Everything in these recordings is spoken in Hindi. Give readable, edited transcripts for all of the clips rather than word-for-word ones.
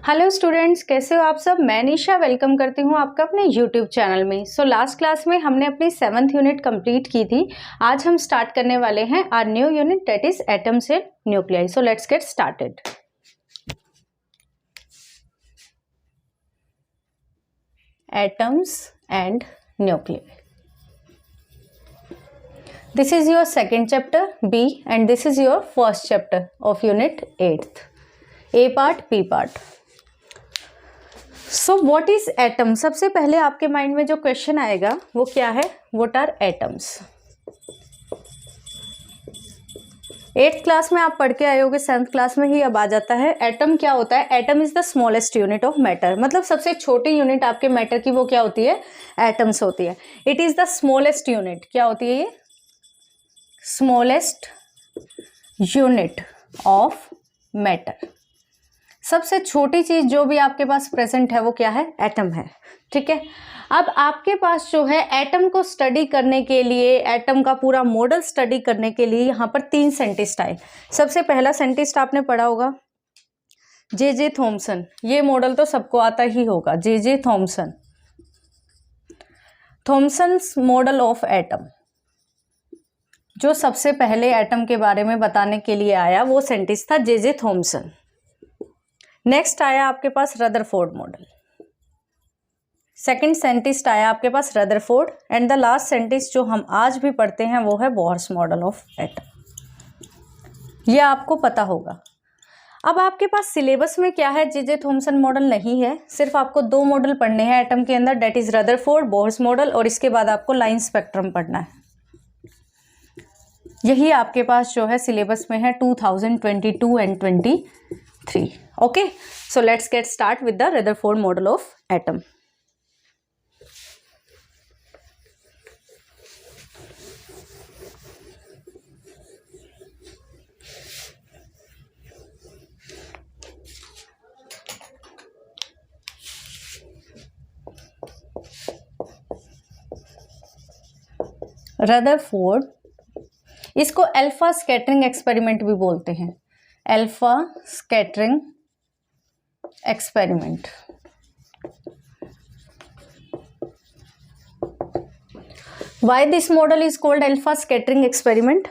हेलो स्टूडेंट्स, कैसे हो आप सब। मैं निशा वेलकम करती हूँ आपका अपने यूट्यूब चैनल में। लास्ट क्लास में हमने अपनी 7th यूनिट कंप्लीट की थी। आज हम स्टार्ट करने वाले हैं our new unit that is atoms and nuclei. So let's get started. Atoms and nuclei, this is your second chapter B and this is your first chapter of unit 8th. A part, B part. So what is atom? सबसे पहले आपके माइंड में जो क्वेश्चन आएगा वो क्या है? What are atoms? 8th class में आप पढ़ के आए होगे, 7th क्लास में ही अब आ जाता है। एटम क्या होता है? Atom is the smallest unit of matter, मतलब सबसे छोटी यूनिट आपके मैटर की वो क्या होती है? एटम्स होती है। It is the smallest unit. क्या होती है ये? Smallest unit of matter. सबसे छोटी चीज जो भी आपके पास प्रेजेंट है वो क्या है? एटम है। ठीक है, अब आपके पास जो है एटम को स्टडी करने के लिए, एटम का पूरा मॉडल स्टडी करने के लिए यहाँ पर 3 साइंटिस्ट आए। सबसे पहला साइंटिस्ट आपने पढ़ा होगा जे थॉमसन। ये मॉडल तो सबको आता ही होगा, J Thomson, Thomson's model of atom. जो सबसे पहले एटम के बारे में बताने के लिए आया वो साइंटिस्ट था जे थॉमसन। नेक्स्ट आया आपके पास रदरफोर्ड मॉडल। सेकंड साइंटिस्ट आया आपके पास Rutherford and the last scientist जो हम आज भी पढ़ते हैं वो है बोहर्स मॉडल ऑफ एटम। ये आपको पता होगा। अब आपके पास सिलेबस में क्या है? जे थॉमसन मॉडल नहीं है, सिर्फ आपको 2 मॉडल पढ़ने हैं एटम के अंदर, that is Rutherford, Bohr's model, और इसके बाद आपको लाइन स्पेक्ट्रम पढ़ना है। यही आपके पास जो है सिलेबस में है 2022 and 23। Okay, so let's get start with the Rutherford model of atom. Rutherford, इसको अल्फा स्कैटरिंग एक्सपेरिमेंट भी बोलते हैं। Alpha scattering experiment. Why this model is called alpha scattering experiment?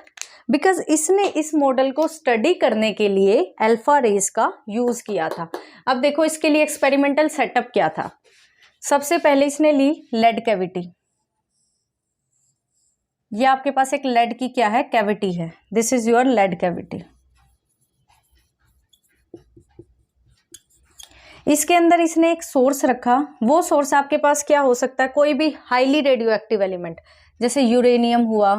Because इसने इस मॉडल को स्टडी करने के लिए अल्फा रेज का यूज किया था। अब देखो इसके लिए एक्सपेरिमेंटल सेटअप क्या था। सबसे पहले इसने ली लेड कैविटी। ये आपके पास एक लेड की क्या है? कैविटी है। This is your lead cavity. इसके अंदर इसने एक सोर्स रखा। वो सोर्स आपके पास क्या हो सकता है? कोई भी हाईली रेडियो एक्टिव एलिमेंट, जैसे यूरेनियम हुआ,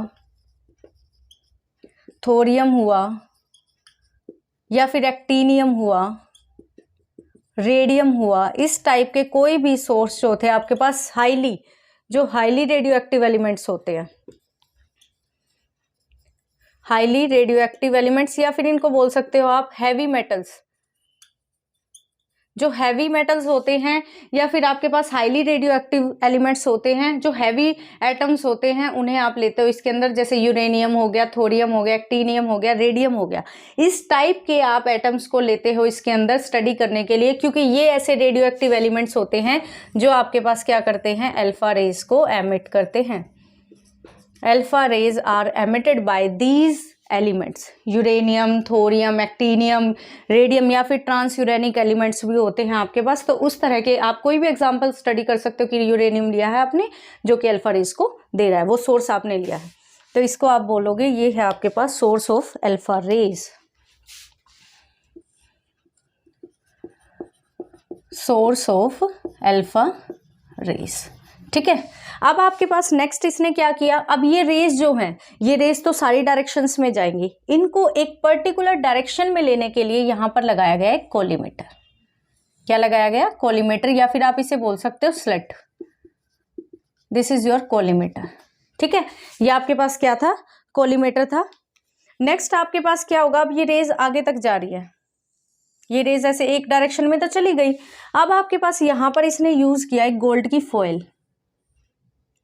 थोरियम हुआ, या फिर एक्टीनियम हुआ, रेडियम हुआ। इस टाइप के कोई भी सोर्स जो थे आपके पास हाईली रेडियो एक्टिव एलिमेंट्स होते हैं, हाईली रेडियो एक्टिव एलिमेंट्स, या फिर इनको बोल सकते हो आप हैवी मेटल्स। जो हैवी मेटल्स होते हैं या फिर आपके पास हाईली रेडियो एक्टिव एलिमेंट्स होते हैं, जो हैवी एटम्स होते हैं, उन्हें आप लेते हो इसके अंदर, जैसे यूरेनियम हो गया, थोरियम हो गया, एक्टीनियम हो गया, रेडियम हो गया। इस टाइप के आप एटम्स को लेते हो इसके अंदर स्टडी करने के लिए, क्योंकि ये ऐसे रेडियो एक्टिव एलिमेंट्स होते हैं जो आपके पास क्या करते हैं? अल्फा रेज को एमिट करते हैं। Alpha rays are emitted by these elements. Uranium, thorium, actinium, radium, या फिर ट्रांस यूरेनिक एलिमेंट्स भी होते हैं आपके पास। तो उस तरह के आप कोई भी एग्जांपल स्टडी कर सकते हो कि यूरेनियम लिया है आपने जो कि अल्फा रेज को दे रहा है, वो सोर्स आपने लिया है, तो इसको आप बोलोगे ये है आपके पास source of alpha rays. Source of alpha rays. ठीक है, अब आपके पास नेक्स्ट इसने क्या किया? अब ये रेज जो हैं, ये रेज तो सारी डायरेक्शंस में जाएंगी, इनको एक पर्टिकुलर डायरेक्शन में लेने के लिए यहां पर लगाया गया है कोलीमेटर। क्या लगाया गया? कोलीमेटर, या फिर आप इसे बोल सकते हो slit. This is your collimator. ठीक है, ये आपके पास क्या था? कोलीमेटर था। नेक्स्ट आपके पास क्या होगा? अब ये रेज आगे तक जा रही है, ये रेज ऐसे एक डायरेक्शन में तो चली गई। अब आपके पास यहां पर इसने यूज किया है गोल्ड की फॉयल।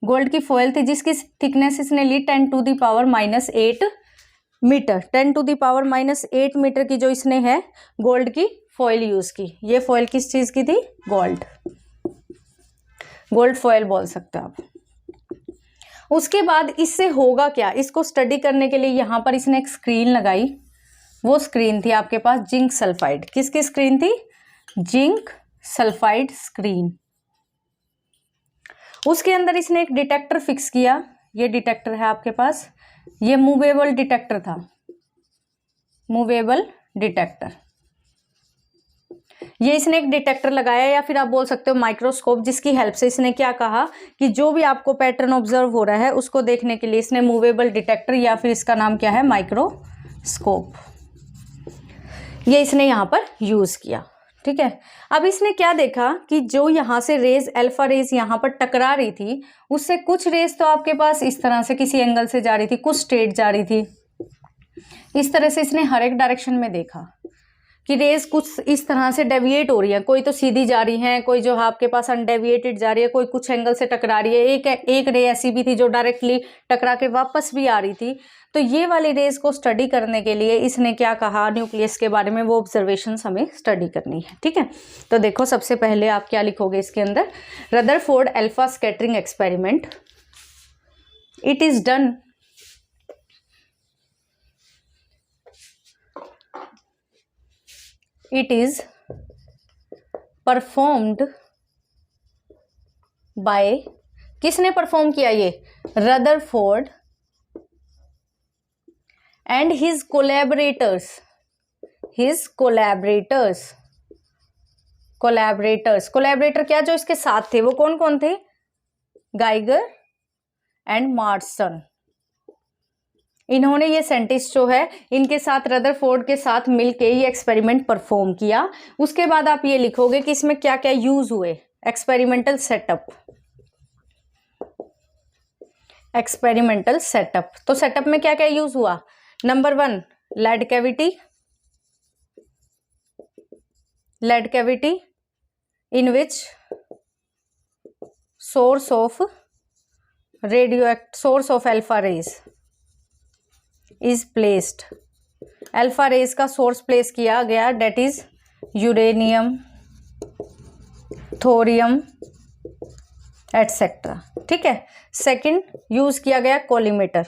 गोल्ड की फॉयल थी जिसकी थिकनेस इसने ली 10⁻⁻8 मीटर। 10⁻⁻8 मीटर की जो इसने है गोल्ड की फॉइल यूज की। ये फॉइल किस चीज की थी? गोल्ड, गोल्ड फॉइल बोल सकते हो आप। उसके बाद इससे होगा क्या, इसको स्टडी करने के लिए यहां पर इसने एक स्क्रीन लगाई। वो स्क्रीन थी आपके पास जिंक सल्फाइड। किसकी स्क्रीन थी? Zinc sulphide screen. उसके अंदर इसने एक डिटेक्टर फिक्स किया। ये डिटेक्टर है आपके पास, ये मूवेबल डिटेक्टर था, मूवेबल डिटेक्टर। ये इसने एक डिटेक्टर लगाया, या फिर आप बोल सकते हो माइक्रोस्कोप, जिसकी हेल्प से इसने क्या कहा कि जो भी आपको पैटर्न ऑब्जर्व हो रहा है उसको देखने के लिए इसने मूवेबल डिटेक्टर, या फिर इसका नाम क्या है? माइक्रोस्कोप, ये इसने यहां पर यूज किया। ठीक है, अब इसने क्या देखा कि जो यहां से रेज, अल्फा रेज यहां पर टकरा रही थी, उससे कुछ रेज तो आपके पास इस तरह से किसी एंगल से जा रही थी, कुछ स्ट्रेट जा रही थी। इस तरह से इसने हर एक डायरेक्शन में देखा कि रेज कुछ इस तरह से डेविएट हो रही है, कोई तो सीधी जा रही है, कोई जो है आपके पास अनडेविएटेड जा रही है, कोई कुछ एंगल से टकरा रही है। एक रे ऐसी भी थी जो डायरेक्टली टकरा के वापस भी आ रही थी। तो ये वाली रेज को स्टडी करने के लिए इसने क्या कहा न्यूक्लियस के बारे में, वो ऑब्जर्वेशंस हमें स्टडी करनी है। ठीक है, तो देखो सबसे पहले आप क्या लिखोगे इसके अंदर? Rutherford alpha scattering experiment, it is done it is performed by, किसने परफॉर्म किया? ये Rutherford and his collaborators, collaborator क्या जो इसके साथ थे, वो कौन कौन थे? Geiger and Marsons. इन्होंने, ये साइंटिस्ट जो है, इनके साथ रदरफोर्ड के साथ मिलके ये एक्सपेरिमेंट परफॉर्म किया। उसके बाद आप ये लिखोगे कि इसमें क्या क्या यूज हुए। एक्सपेरिमेंटल सेटअप, एक्सपेरिमेंटल सेटअप, तो सेटअप में क्या क्या यूज हुआ? Number 1 lead cavity in which source of alpha rays is placed. Alpha rays का सोर्स प्लेस किया गया, that is uranium, thorium etcetera. ठीक है, सेकंड यूज किया गया कॉलीमेटर।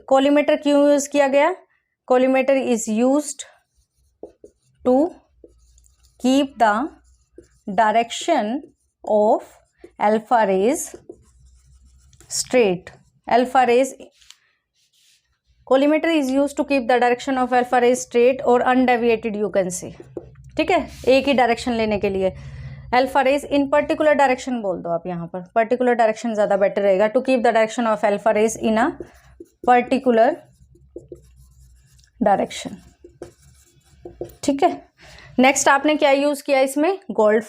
कॉलीमेटर क्यों यूज किया गया? Collimator is used to keep the direction of alpha rays straight. Alpha rays, collimator is use to keep the direction of alpha rays straight और अनडेविएटेड, यू कैन सी। ठीक है, एक ही डायरेक्शन लेने के लिए alpha rays in particular direction बोल दो आप, यहाँ पर पर्टिकुलर डायरेक्शन ज्यादा बेटर रहेगा। To keep the direction of alpha rays in a particular direction. ठीक है, नेक्स्ट आपने क्या यूज किया इसमें? गोल्ड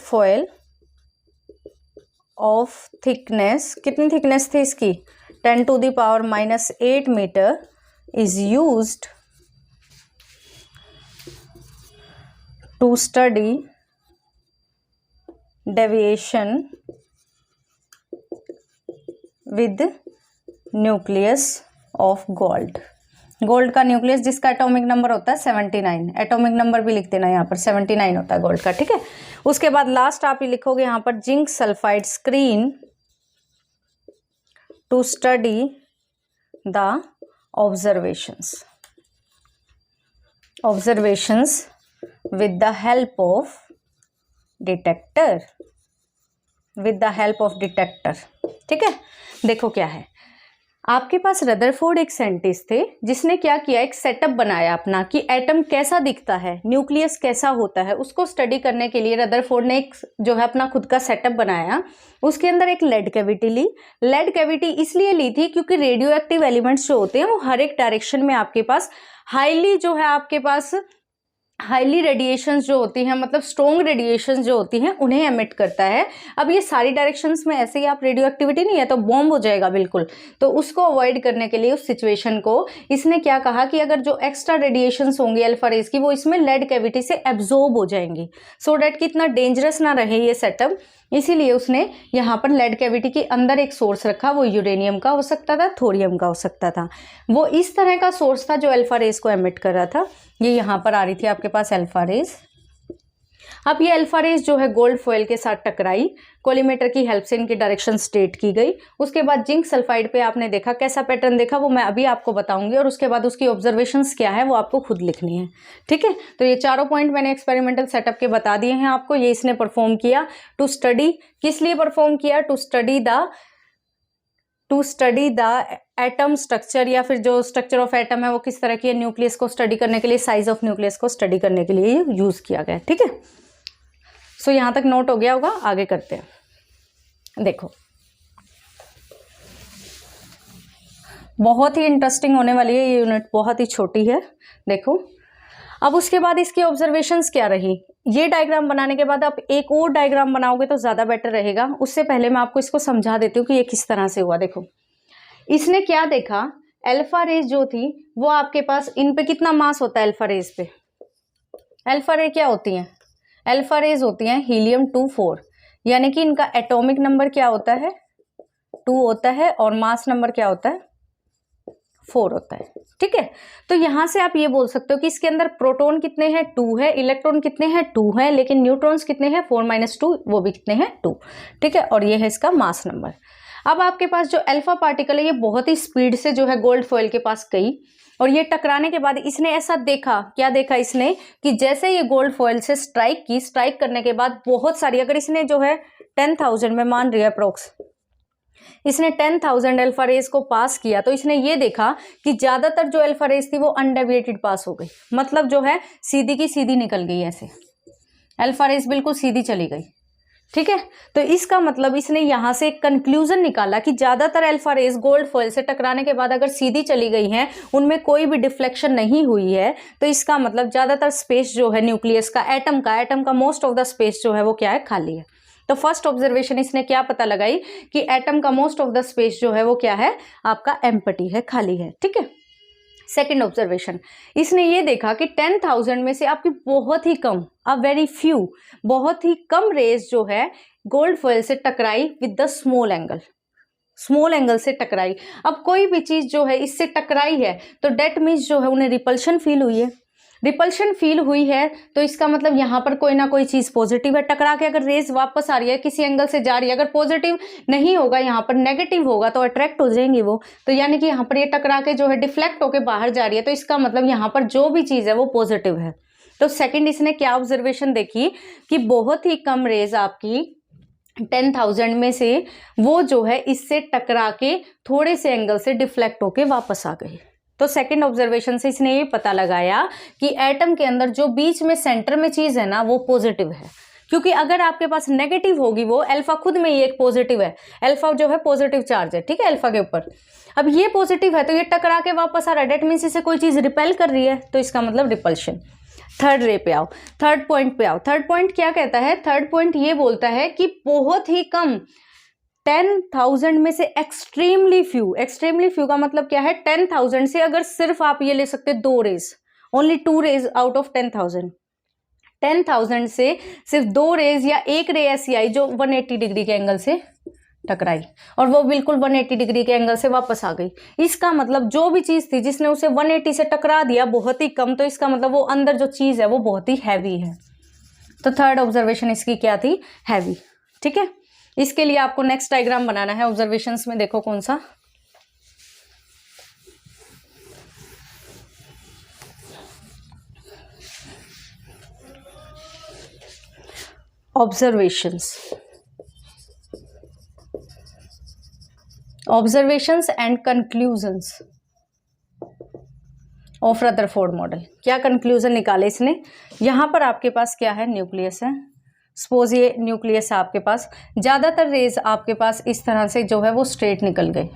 फॉयल ऑफ थिकनेस, कितनी थिकनेस थी इसकी? 10⁻⁻8 metre is used to study deviation with nucleus of gold। Gold का न्यूक्लियस जिसका एटॉमिक नंबर होता है 79, एटॉमिक नंबर भी लिख देना यहाँ पर 79 होता है गोल्ड का। ठीक है, उसके बाद लास्ट आप ये लिखोगे यहाँ पर zinc sulphide screen to study the observations with the help of detector, ठीक है, देखो क्या है, आपके पास रदरफोर्ड एक साइंटिस्ट थे जिसने क्या किया, एक सेटअप बनाया अपना कि एटम कैसा दिखता है, न्यूक्लियस कैसा होता है, उसको स्टडी करने के लिए रदरफोर्ड ने एक जो है अपना खुद का सेटअप बनाया। उसके अंदर एक लेड कैविटी ली। लेड कैविटी इसलिए ली थी क्योंकि रेडियो एक्टिव एलिमेंट्स जो होते हैं वो हर एक डायरेक्शन में आपके पास हाईली जो है आपके पास हाईली रेडिएशंस जो होती हैं, मतलब स्ट्रॉन्ग रेडिएशंस जो होती हैं उन्हें एमिट करता है। अब ये सारी डायरेक्शंस में ऐसे ही आप रेडियो एक्टिविटी नहीं है तो बॉम्ब हो जाएगा बिल्कुल, तो उसको अवॉइड करने के लिए उस सिचुएशन को इसने क्या कहा कि अगर जो एक्स्ट्रा रेडिएशंस होंगी अल्फा रेज की वो इसमें लेड कैविटी से एब्जॉर्ब हो जाएंगी, सो डैट कि इतना डेंजरस ना रहे ये सेटअप। इसीलिए उसने यहाँ पर लेड कैविटी के अंदर एक सोर्स रखा, वो यूरेनियम का हो सकता था, थोरियम का हो सकता था। वो इस तरह का सोर्स था जो अल्फा रेज को एमिट कर रहा था। ये यहाँ पर आ रही थी आपके पास अल्फा रेज। अब ये अल्फा रेज जो है गोल्ड फॉयल के साथ टकराई, कोलिमेटर की हेल्प से इनकी डायरेक्शन स्टेट की गई। उसके बाद जिंक सल्फाइड पे आपने देखा कैसा पैटर्न देखा, वो मैं अभी आपको बताऊंगी, और उसके बाद उसकी ऑब्जर्वेशंस क्या है वो आपको खुद लिखनी है, ठीक है। तो ये चारों पॉइंट मैंने एक्सपेरिमेंटल सेटअप के बता दिए हैं आपको। ये इसने परफॉर्म किया टू स्टडी, किस लिए परफॉर्म किया, to study the atom structure, या फिर जो स्ट्रक्चर ऑफ एटम है वो किस तरह की है, न्यूक्लियस को स्टडी करने के लिए, साइज ऑफ न्यूक्लियस को स्टडी करने के लिए यूज किया गया, ठीक है। सो यहाँ तक नोट हो गया होगा, आगे करते हैं। देखो बहुत ही इंटरेस्टिंग होने वाली है ये यूनिट, बहुत ही छोटी है। देखो अब उसके बाद इसकी ऑब्जर्वेशंस क्या रही। ये डायग्राम बनाने के बाद आप एक और डायग्राम बनाओगे तो ज़्यादा बेटर रहेगा। उससे पहले मैं आपको इसको समझा देती हूँ कि ये किस तरह से हुआ। देखो इसने क्या देखा, अल्फा रेज जो थी वो आपके पास, इन पे कितना मास होता है अल्फा रेज पे, अल्फा रे क्या होती हैं, अल्फा रेज होती हैं हीलियम 2-4, यानी कि इनका एटॉमिक नंबर क्या होता है 2 होता है, और मास नंबर क्या होता है 4 होता है, ठीक है। तो यहां से आप ये बोल सकते हो कि इसके अंदर प्रोटॉन कितने हैं 2 है, इलेक्ट्रॉन कितने हैं 2 है, लेकिन न्यूट्रॉन्स कितने हैं 4-2, वो भी कितने हैं 2, ठीक है। और ये है इसका मास नंबर। अब आपके पास जो अल्फा पार्टिकल है ये बहुत ही स्पीड से जो है गोल्ड फॉयल के पास गई, और ये टकराने के बाद इसने ऐसा देखा, क्या देखा इसने, कि जैसे ये गोल्ड फॉयल से स्ट्राइक की, स्ट्राइक करने के बाद बहुत सारी, अगर इसने जो है 10,000 में मान रही है अप्रोक्स, इसने 10,000 अल्फा रेज को पास किया, तो इसने ये देखा कि ज्यादातर जो अल्फा रेज थी वो अनडेविएटेड पास हो गई, मतलब जो है सीधी की सीधी निकल गई, ऐसे अल्फा रेज बिल्कुल सीधी चली गई, ठीक है। तो इसका मतलब इसने यहां से एक कंक्लूजन निकाला कि ज्यादातर अल्फा रेज गोल्ड फॉयल से टकराने के बाद अगर सीधी चली गई हैं, उनमें कोई भी डिफ्लेक्शन नहीं हुई है, तो इसका मतलब ज्यादातर स्पेस जो है न्यूक्लियस का, एटम का मोस्ट ऑफ द स्पेस जो है वो क्या है, खाली है। तो फर्स्ट ऑब्जर्वेशन इसने क्या पता लगाई कि एटम का मोस्ट ऑफ द स्पेस जो है वो क्या है, आपका एम्प्टी है, खाली है, ठीक है। सेकेंड ऑब्जर्वेशन, इसने ये देखा कि 10,000 में से आपकी बहुत ही कम, अ वेरी फ्यू, बहुत ही कम रेज जो है गोल्ड फॉयल से टकराई with the small angle, small angle से टकराई। अब कोई भी चीज जो है इससे टकराई है तो डेट मीन्स जो है उन्हें रिपल्शन फील हुई है, रिपल्शन फील हुई है तो इसका मतलब यहाँ पर कोई ना कोई चीज पॉजिटिव है। टकरा के अगर रेज वापस आ रही है, किसी एंगल से जा रही है, अगर पॉजिटिव नहीं होगा, यहाँ पर नेगेटिव होगा तो अट्रैक्ट हो जाएंगी वो, तो यानी कि यहाँ पर ये टकरा के जो है डिफ्लेक्ट होकर बाहर जा रही है, तो इसका मतलब यहाँ पर जो भी चीज है वो पॉजिटिव है। तो सेकेंड इसने क्या ऑब्जर्वेशन देखी कि बहुत ही कम रेज आपकी 10,000 में से वो जो है इससे टकरा के थोड़े से एंगल से डिफ्लेक्ट होके वापस आ गई। तो सेकंड ऑब्जर्वेशन से इसने ये पता लगाया कि एटम के अंदर जो बीच में सेंटर में चीज है ना वो पॉजिटिव है, क्योंकि अगर आपके पास नेगेटिव होगी, वो अल्फा खुद में ही एक पॉजिटिव है, अल्फा जो है पॉजिटिव चार्ज है, ठीक है, अल्फा के ऊपर। अब ये पॉजिटिव है तो ये टकरा के वापस आ रहा है, डेट मीन्स इसे कोई चीज रिपेल कर रही है, तो इसका मतलब रिपल्शन। थर्ड रे पे आओ, थर्ड पॉइंट पे आओ। थर्ड पॉइंट क्या कहता है, थर्ड पॉइंट ये बोलता है कि बहुत ही कम 10,000 में से एक्सट्रीमली फ्यू, एक्सट्रीमली फ्यू का मतलब क्या है, 10,000 से अगर सिर्फ आप ये ले सकते 2 rays, only 2 rays out of 10,000, 10,000 से सिर्फ 2 रेज या एक रे ऐसी आई जो 180 डिग्री के एंगल से टकराई और वो बिल्कुल 180 डिग्री के एंगल से वापस आ गई। इसका मतलब जो भी चीज थी जिसने उसे 180 से टकरा दिया बहुत ही कम, तो इसका मतलब वो अंदर जो चीज है वो बहुत ही हैवी है। तो थर्ड ऑब्जर्वेशन इसकी क्या थी, हैवी, ठीक है। इसके लिए आपको नेक्स्ट डायग्राम बनाना है ऑब्जर्वेशंस में, देखो कौन सा, observations and conclusions of Rutherford model. क्या कंक्लूजन निकाले इसने, यहां पर आपके पास क्या है, न्यूक्लियस है, सपोज ये न्यूक्लियस है आपके पास, ज्यादातर रेज आपके पास इस तरह से जो है वो स्ट्रेट निकल गए,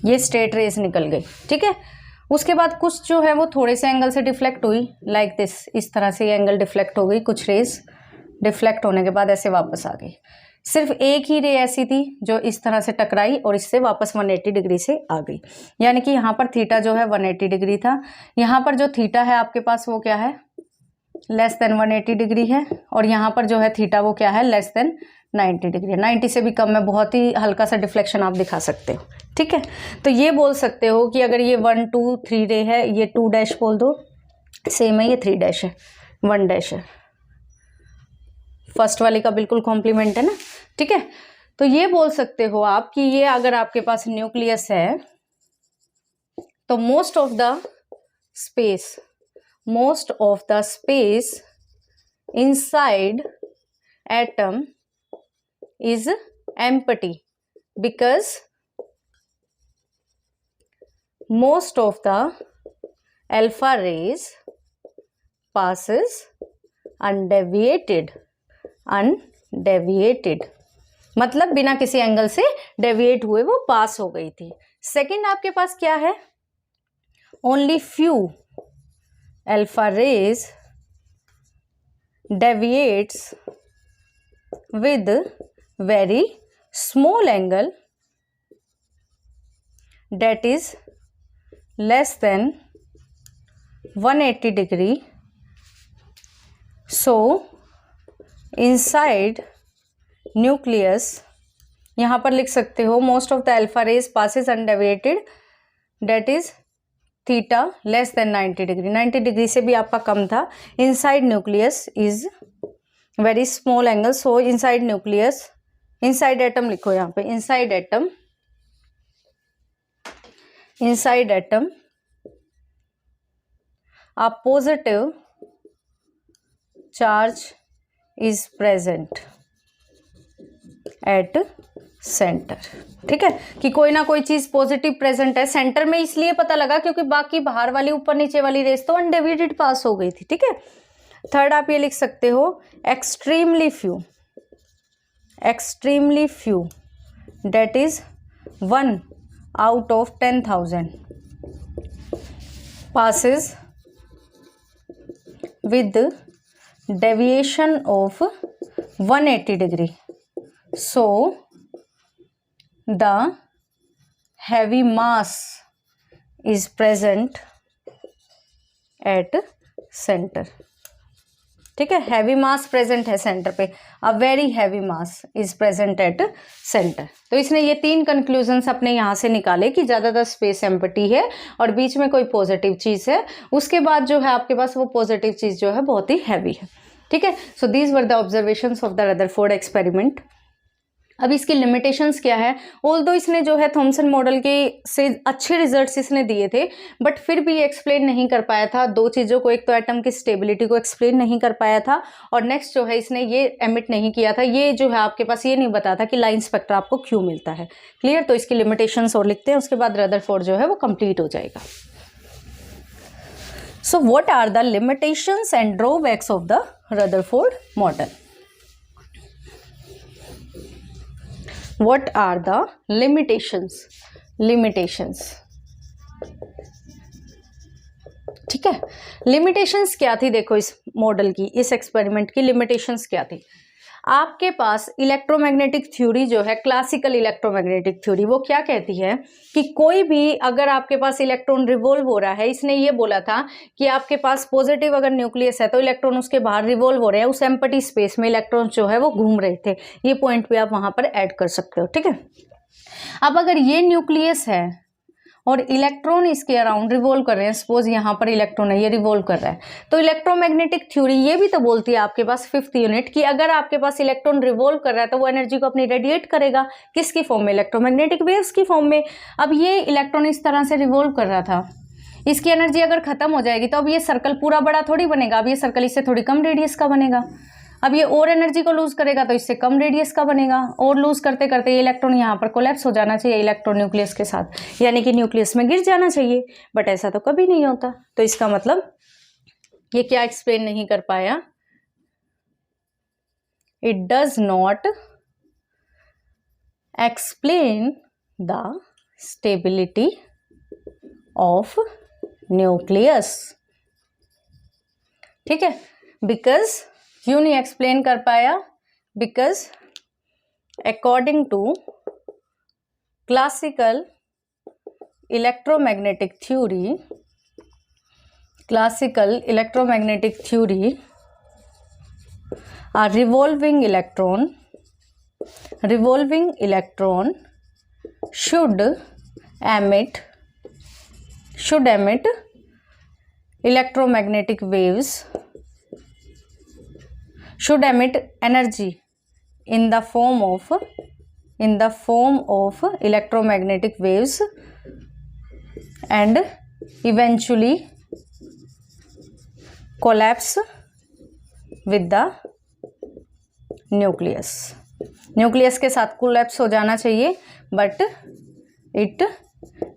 ये स्ट्रेट रेज निकल गई, ठीक है। उसके बाद कुछ जो है वो थोड़े से एंगल से डिफ्लेक्ट हुई, लाइक दिस, इस तरह से ये एंगल डिफ्लेक्ट हो गई, कुछ रेज डिफ्लेक्ट होने के बाद ऐसे वापस आ गई। सिर्फ एक ही रे ऐसी थी जो इस तरह से टकराई और इससे वापस 180 डिग्री से आ गई, यानी कि यहाँ पर थीटा जो है 180 डिग्री था, यहाँ पर जो थीटा है आपके पास वो क्या है, लेस देन 180 डिग्री है, और यहाँ पर जो है थीटा वो क्या है, लेस देन 90 डिग्री, 90 से भी कम में बहुत ही हल्का सा डिफ्लेक्शन आप दिखा सकते हो। ठीक है, तो ये बोल सकते हो कि अगर ये 1 2 3 रे है, ये 2 डैश बोल दो, सेम है ये 3 डैश है, 1 डैश है, फर्स्ट वाले का बिल्कुल कॉम्प्लीमेंट है ना। ठीक है, तो ये बोल सकते हो आप कि ये अगर आपके पास न्यूक्लियस है तो most of the space inside atom is empty because most of the alpha rays passes undeviated, मतलब बिना किसी एंगल से डेविएट हुए वो पास हो गई थी। सेकंड आपके पास क्या है, only few alpha rays deviates with very small angle that is less than 180 degree. So inside nucleus, यहाँ पर लिख सकते हो most of the alpha rays passes undeviated that is theta less than 90 degree, 90 degree से भी आपका कम था। Inside nucleus is very small angle, so inside nucleus, inside atom लिखो यहाँ पे, inside atom a positive charge is present at centre. ठीक है, कि कोई ना कोई चीज पॉजिटिव प्रेजेंट है सेंटर में, इसलिए पता लगा क्योंकि बाकी बाहर वाली ऊपर नीचे वाली रेस तो अनडिवाइडेड पास हो गई थी। ठीक है, थर्ड आप ये लिख सकते हो extremely few that is 1 out of 10,000 passes with deviation of 180 degree. So the heavy mass is present at center. ठीक है, हैवी मास प्रेजेंट है सेंटर पे, a very heavy mass is present at centre. तो इसने ये 3 कंक्लूजन्स अपने यहाँ से निकाले कि ज़्यादातर स्पेस एम्प्टी है और बीच में कोई पॉजिटिव चीज़ है, उसके बाद जो है आपके पास वो पॉजिटिव चीज़ जो है बहुत ही हैवी है। ठीक है, so these were the observations of the Rutherford experiment. अब इसकी लिमिटेशंस क्या है, ऑल्दो इसने जो है थॉमसन मॉडल के से अच्छे रिजल्ट्स इसने दिए थे, बट फिर भी ये एक्सप्लेन नहीं कर पाया था 2 चीज़ों को, एक तो एटम की स्टेबिलिटी को एक्सप्लेन नहीं कर पाया था, और नेक्स्ट जो है इसने ये एमिट नहीं किया था, ये जो है आपके पास ये नहीं बताया था कि लाइन स्पेक्ट्रा आपको क्यों मिलता है। क्लियर, तो इसकी लिमिटेशंस और लिखते हैं, उसके बाद रदरफोर्ड जो है वो कंप्लीट हो जाएगा। So what are the limitations and drawbacks of the Rutherford model? What are the limitations? ठीक है, लिमिटेशंस क्या थी, देखो इस मॉडल की, इस एक्सपेरिमेंट की लिमिटेशंस क्या थी। आपके पास इलेक्ट्रोमैग्नेटिक थ्योरी जो है, क्लासिकल इलेक्ट्रोमैग्नेटिक थ्योरी, वो क्या कहती है कि कोई भी अगर आपके पास इलेक्ट्रॉन रिवॉल्व हो रहा है, इसने ये बोला था कि आपके पास पॉजिटिव अगर न्यूक्लियस है तो इलेक्ट्रॉन उसके बाहर रिवॉल्व हो रहे हैं, उस एम्प्टी स्पेस में इलेक्ट्रॉन जो है वो घूम रहे थे। ये पॉइंट भी आप वहां पर ऐड कर सकते हो। ठीक है, अब अगर ये न्यूक्लियस है और इलेक्ट्रॉन इसके अराउंड रिवॉल्व कर रहे हैं, सपोज यहाँ पर इलेक्ट्रॉन है, ये रिवॉल्व कर रहा है, तो इलेक्ट्रोमैग्नेटिक थ्योरी ये भी तो बोलती है आपके पास 5th यूनिट कि अगर आपके पास इलेक्ट्रॉन रिवॉल्व कर रहा है तो वो एनर्जी को अपनी रेडिएट करेगा, किसकी फॉर्म में, इलेक्ट्रोमैग्नेटिक वेव्स की फॉर्म में। अब ये इलेक्ट्रॉन इस तरह से रिवॉल्व कर रहा था, इसकी एनर्जी अगर खत्म हो जाएगी तो अब ये सर्कल पूरा बड़ा थोड़ी बनेगा, अब ये सर्कल इससे थोड़ी कम रेडियस का बनेगा। अब ये और एनर्जी को लूज करेगा तो इससे कम रेडियस का बनेगा, और लूज करते करते ये इलेक्ट्रॉन यहाँ पर कोलैप्स हो जाना चाहिए इलेक्ट्रॉन न्यूक्लियस के साथ, यानी कि न्यूक्लियस में गिर जाना चाहिए, बट ऐसा तो कभी नहीं होता। तो इसका मतलब ये क्या एक्सप्लेन नहीं कर पाया, it does not explain the stability of nucleus. ठीक है, बिकॉज क्यों नहीं एक्सप्लेन कर पाया, because according to classical electromagnetic theory, a revolving electron revolving electron should emit electromagnetic waves, should emit energy in the form of electromagnetic waves and eventually collapse with the nucleus. Nucleus के साथ कोलैप्स हो जाना चाहिए, बट इट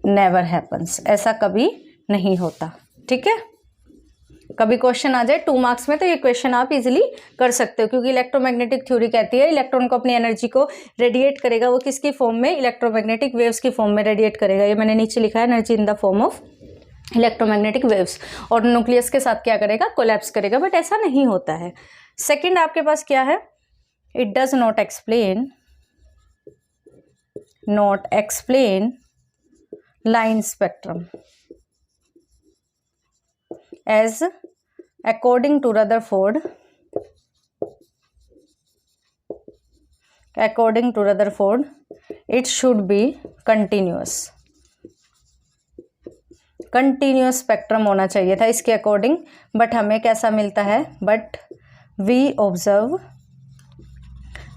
नेवर हैपन्स, ऐसा कभी नहीं होता। ठीक है, कभी क्वेश्चन आ जाए 2 मार्क्स में तो ये क्वेश्चन आप इजीली कर सकते हो, क्योंकि इलेक्ट्रोमैग्नेटिक थ्योरी कहती है इलेक्ट्रॉन को अपनी एनर्जी को रेडिएट करेगा, वो किसकी फॉर्म में, इलेक्ट्रोमैग्नेटिक वेव्स की फॉर्म में रेडिएट करेगा। ये मैंने नीचे लिखा है, energy in the form of electromagnetic waves, और न्यूक्लियस के साथ क्या करेगा, कोलैप्स करेगा, बट ऐसा नहीं होता है। सेकेंड आपके पास क्या है, it does not explain line spectrum as according to Rutherford it should be continuous spectrum होना चाहिए था इसके अकॉर्डिंग, बट हमें कैसा मिलता है, but we observe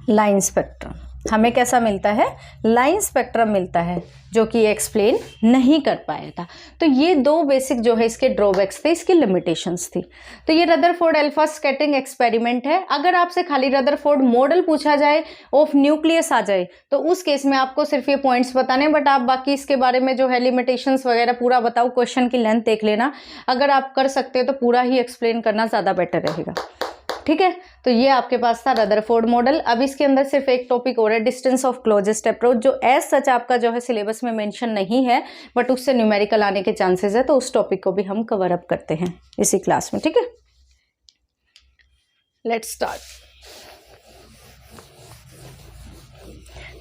line spectrum, हमें कैसा मिलता है, लाइन स्पेक्ट्रम मिलता है, जो कि एक्सप्लेन नहीं कर पाया था। तो ये 2 बेसिक जो है इसके ड्रॉबैक्स थे, इसकी लिमिटेशंस थी। तो ये रदरफोर्ड अल्फा स्कैटरिंग एक्सपेरिमेंट है। अगर आपसे खाली रदरफोर्ड मॉडल पूछा जाए, ऑफ न्यूक्लियस आ जाए, तो उस केस में आपको सिर्फ ये पॉइंट्स बताने, बट आप बाकी इसके बारे में जो है लिमिटेशंस वगैरह पूरा बताओ, क्वेश्चन की लेंथ देख लेना। अगर आप कर सकते हो तो पूरा ही एक्सप्लेन करना ज़्यादा बेटर रहेगा। ठीक है, तो ये आपके पास था रदरफोर्ड मॉडल। अब इसके अंदर सिर्फ एक टॉपिक और है, डिस्टेंस ऑफ क्लोजेस्ट अप्रोच, जो एज सच आपका जो है सिलेबस में मेंशन नहीं है, बट उससे न्यूमेरिकल आने के चांसेस है, तो उस टॉपिक को भी हम कवर अप करते हैं इसी क्लास में। ठीक है, let's start.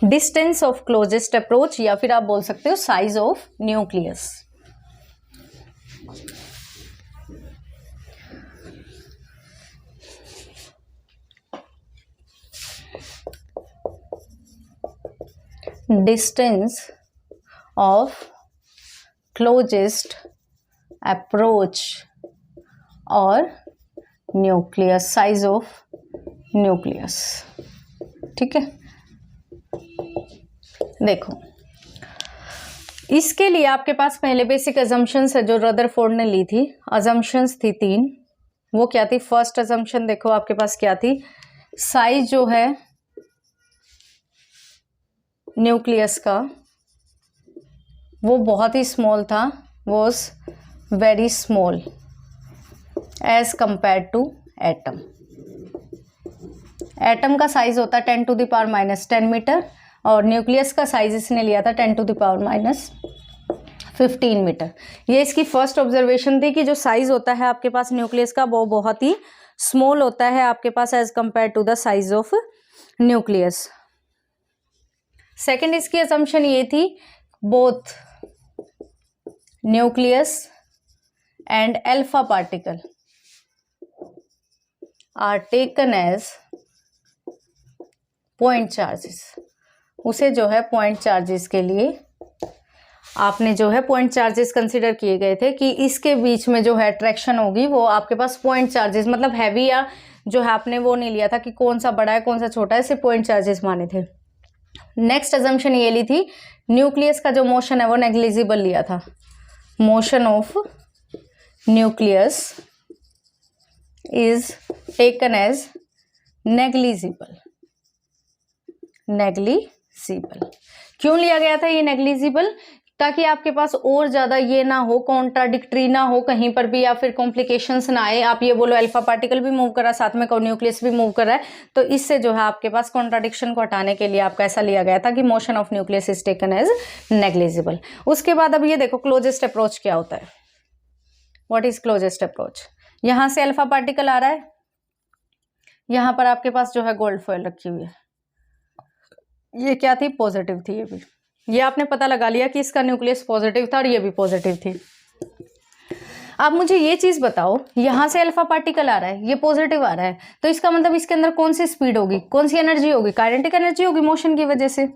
Distance of closest approach, या फिर आप बोल सकते हो size of nucleus. Distance of closest approach और न्यूक्लियस, साइज ऑफ न्यूक्लियस। ठीक है, देखो इसके लिए आपके पास पहले बेसिक अजम्पशंस है जो रदरफोर्ड ने ली थी। अजम्पशंस थी 3, वो क्या थी, फर्स्ट अजम्पशन देखो आपके पास क्या थी, साइज जो है न्यूक्लियस का वो बहुत ही स्मॉल था, was very small as compare to atom. Atom का साइज होता है 10⁻⁻10 मीटर, और न्यूक्लियस का साइज इसने लिया था 10⁻⁻15 मीटर। ये इसकी फर्स्ट ऑब्जर्वेशन थी कि जो साइज होता है आपके पास न्यूक्लियस का वो बहुत ही स्मॉल होता है आपके पास as compare to the size of nucleus. Second इसकी असम्पशन ये थी, both nucleus and alpha particle are taken as point charges. उसे जो है पॉइंट चार्जेस के लिए आपने जो है पॉइंट चार्जेस कंसिडर किए गए थे कि इसके बीच में जो है अट्रैक्शन होगी वो आपके पास पॉइंट चार्जेस, मतलब हैवी या जो है आपने वो नहीं लिया था कि कौन सा बड़ा है कौन सा छोटा है, सिर्फ पॉइंट चार्जेस माने थे। नेक्स्ट अजम्पशन ये ली थी, न्यूक्लियस का जो मोशन है वो नेग्लिजिबल लिया था। Motion of nucleus is taken as negligible. क्यों लिया गया था ये नेग्लिजिबल, ताकि आपके पास और ज़्यादा ये ना हो, कॉन्ट्राडिक्टरी ना हो कहीं पर भी, या फिर कॉम्प्लिकेशंस ना आए। आप ये बोलो अल्फा पार्टिकल भी मूव कर रहा है, साथ में न्यूक्लियस भी मूव कर रहा है, तो इससे जो है आपके पास कॉन्ट्राडिक्शन को हटाने के लिए आपका ऐसा लिया गया था कि motion of nucleus is taken as negligible. उसके बाद अब ये देखो क्लोजेस्ट अप्रोच क्या होता है, व्हाट इज क्लोजेस्ट अप्रोच। यहाँ से अल्फा पार्टिकल आ रहा है, यहाँ पर आपके पास जो है गोल्ड फॉयल रखी हुई है, ये क्या थी, पॉजिटिव थी। ये भी ये आपने पता लगा लिया कि इसका न्यूक्लियस पॉजिटिव था और ये भी पॉजिटिव थी। आप मुझे ये चीज बताओ, यहाँ से अल्फा पार्टिकल आ रहा है, ये पॉजिटिव आ रहा है, तो इसका मतलब इसके अंदर कौन सी स्पीड होगी, कौन सी एनर्जी होगी, काइनेटिक एनर्जी होगी मोशन की वजह से।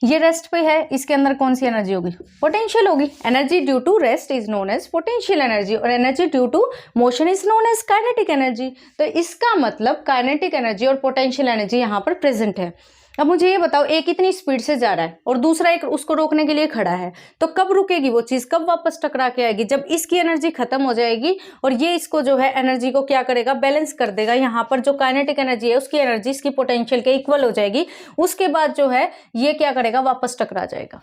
ये रेस्ट पे है, इसके अंदर कौन सी एनर्जी होगी, पोटेंशियल होगी। Energy due to rest is known as potential energy और energy due to motion is known as kinetic energy. तो इसका मतलब काइनेटिक एनर्जी और पोटेंशियल एनर्जी यहाँ पर प्रेजेंट है। अब मुझे ये बताओ, एक इतनी स्पीड से जा रहा है और दूसरा एक उसको रोकने के लिए खड़ा है, तो कब रुकेगी वो चीज, कब वापस टकरा के आएगी, जब इसकी एनर्जी खत्म हो जाएगी और ये इसको जो है एनर्जी को क्या करेगा, बैलेंस कर देगा। यहाँ पर जो काइनेटिक एनर्जी है उसकी एनर्जी इसकी पोटेंशियल के इक्वल हो जाएगी, उसके बाद जो है ये क्या करेगा, वापस टकरा जाएगा,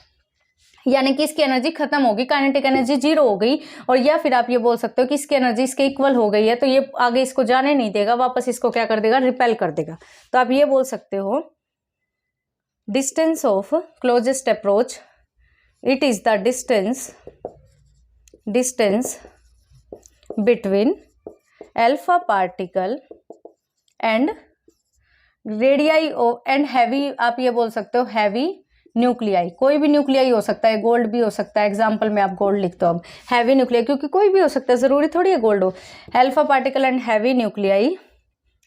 यानी कि इसकी एनर्जी खत्म होगी, काइनेटिक एनर्जी 0 हो गई। और या फिर आप ये बोल सकते हो कि इसकी एनर्जी इसके इक्वल हो गई है, तो ये आगे इसको जाने नहीं देगा, वापस इसको क्या कर देगा, रिपेल कर देगा। तो आप ये बोल सकते हो distance of closest approach, it is the distance between alpha particle and radii of and heavy, आप ये बोल सकते हो heavy न्यूक्लियाई। कोई भी न्यूक्लियाई हो सकता है, गोल्ड भी हो सकता है, एग्जाम्पल में आप गोल्ड लिख दो। अब हैवी न्यूक्लियाई, क्योंकि कोई भी हो सकता है, जरूरी थोड़ी है गोल्ड हो। Alpha particle and heavy nuclei,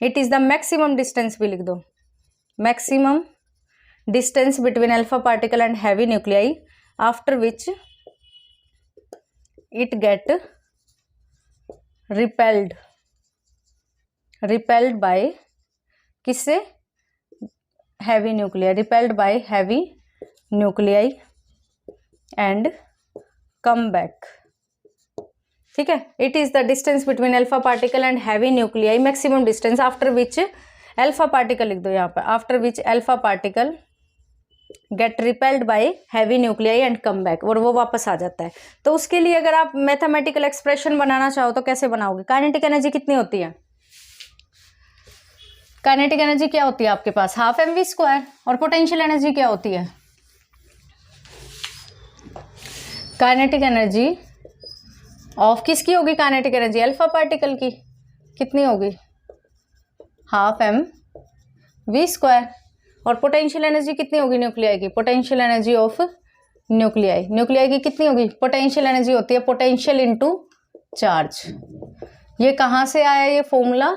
it is the maximum distance भी लिख दो, maximum distance between alpha particle and heavy nuclei after which it get repelled by किससे, heavy nuclei, repelled by heavy nuclei and come back। ठीक है, it is the distance between alpha particle and heavy nuclei, maximum distance after which alpha particle लिख दो यहाँ पर, after which alpha particle get repelled by heavy nuclei and come back, और वो वापस आ जाता है। तो उसके लिए अगर आप मैथमेटिकल एक्सप्रेशन बनाना चाहो तो कैसे बनाओगे, काइनेटिक एनर्जी कितनी होती है, काइनेटिक एनर्जी क्या होती है आपके पास, हाफ mv स्क्वायर, और पोटेंशियल एनर्जी क्या होती है, काइनेटिक एनर्जी ऑफ किसकी होगी, काइनेटिक एनर्जी अल्फा पार्टिकल की, कितनी होगी, हाफ mv स्क्वायर, और पोटेंशियल एनर्जी कितनी होगी न्यूक्लियाई की, पोटेंशियल एनर्जी ऑफ न्यूक्लियाई की कितनी होगी, पोटेंशियल एनर्जी होती है पोटेंशियल इनटू चार्ज। ये कहाँ से आया ये formula,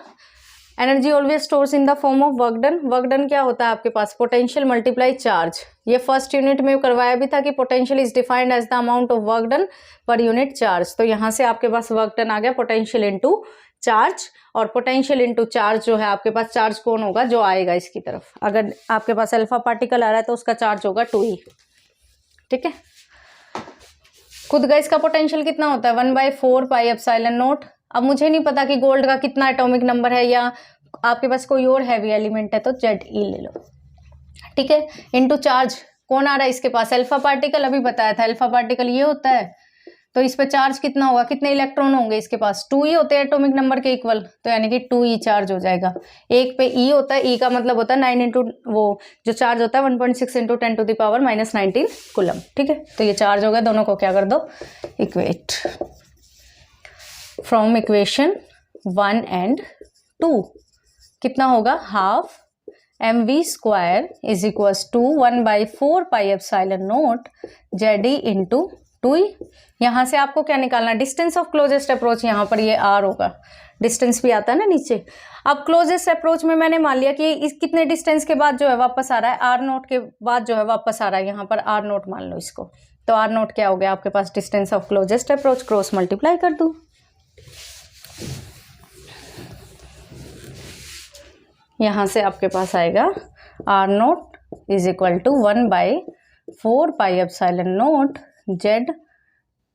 energy always stores in the form of work done. Work done क्या होता है आपके पास, पोटेंशियल मल्टीप्लाई चार्ज। ये फर्स्ट यूनिट में करवाया भी था कि potential is defined as the amount of work done per unit charge. तो यहाँ से आपके पास वर्क डन आ गया पोटेंशियल इनटू चार्ज, और पोटेंशियल इनटू चार्ज जो है आपके पास, चार्ज कौन होगा, जो आएगा इसकी तरफ। अगर आपके पास अल्फा पार्टिकल आ रहा है तो उसका चार्ज होगा 2e। ठीक है, खुद का इसका पोटेंशियल कितना होता है, 1/4 पाई एप्सिलॉन नॉट। अब मुझे नहीं पता कि गोल्ड का कितना एटॉमिक नंबर है, या आपके पास कोई और हैवी एलिमेंट है तो Ze ले लो। ठीक है, इनटू चार्ज कौन आ रहा है इसके पास, अल्फा पार्टिकल। अभी बताया था अल्फा पार्टिकल ये होता है, तो इस पे चार्ज कितना होगा, कितने इलेक्ट्रॉन होंगे इसके पास, 2e होते हैं एटॉमिक नंबर के इक्वल, तो यानी कि 2e चार्ज हो जाएगा। एक पे e होता है, e का मतलब होता है 9 इंटू वो जो चार्ज होता है 1.6 इंटू 10⁻⁻19 कूलम। ठीक है, तो ये चार्ज हो गया, दोनों को क्या कर दो, इक्वेट। फ्रॉम इक्वेशन 1 एंड 2 कितना होगा, half mv square is equals to 1/4 pi epsilon naught Ze into 2e। यहाँ से आपको क्या निकालना, डिस्टेंस ऑफ क्लोजेस्ट अप्रोच, यहाँ पर ये r होगा, डिस्टेंस भी आता है ना नीचे। अब क्लोजेस्ट अप्रोच में मैंने मान लिया कि इस कितने डिस्टेंस के बाद जो है वापस आ रहा है, r नोट के बाद जो है वापस आ रहा है, यहाँ पर r नोट मान लो इसको। तो r नोट क्या हो गया आपके पास, distance of closest approach, cross multiply कर दूँ। यहाँ से आपके पास आएगा r naught is equal to 1/4 pi epsilon naught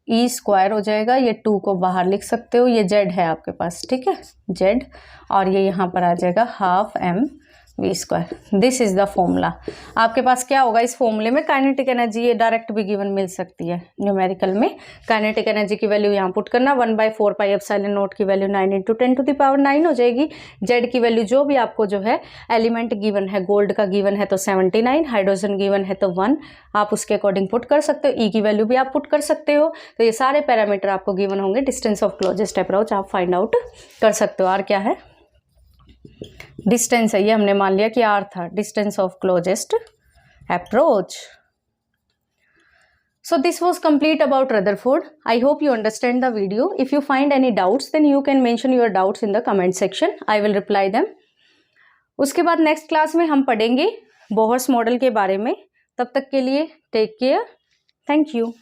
Ze square हो जाएगा, ये 2 को बाहर लिख सकते हो, ये Z है आपके पास। ठीक है, Z, और ये यहाँ पर आ जाएगा half mv square. This is the formula. आपके पास क्या होगा इस फॉर्मूले में, काइनेटिक एनर्जी ये डायरेक्ट भी गिवन मिल सकती है न्यूमेरिकल में। काइनेटिक एनर्जी की वैल्यू यहाँ पुट करना, 1/4 पाई एप्सिलॉन नॉट की वैल्यू 9 इंटू 10⁻⁹ हो जाएगी। Z की वैल्यू जो भी आपको जो है एलिमेंट गिवन है, गोल्ड का गिवन है तो 79, हाइड्रोजन गिवन है तो 1, आप उसके अकॉर्डिंग पुट कर सकते हो। E की वैल्यू भी आप पुट कर सकते हो। तो ये सारे पैरामीटर आपको गिवन होंगे, डिस्टेंस ऑफ क्लोजेस्ट अप्रोच आप फाइंड आउट कर सकते हो। R क्या है, डिस्टेंस है, ये हमने मान लिया कि r था, distance of closest approach. So this was complete about Rutherford. I hope you understand the video. If you find any doubts, then you can mention your doubts in the comment section. I will reply them. उसके बाद नेक्स्ट क्लास में हम पढ़ेंगे बोहर्स मॉडल के बारे में. तब तक के लिए टेक केयर. Thank you.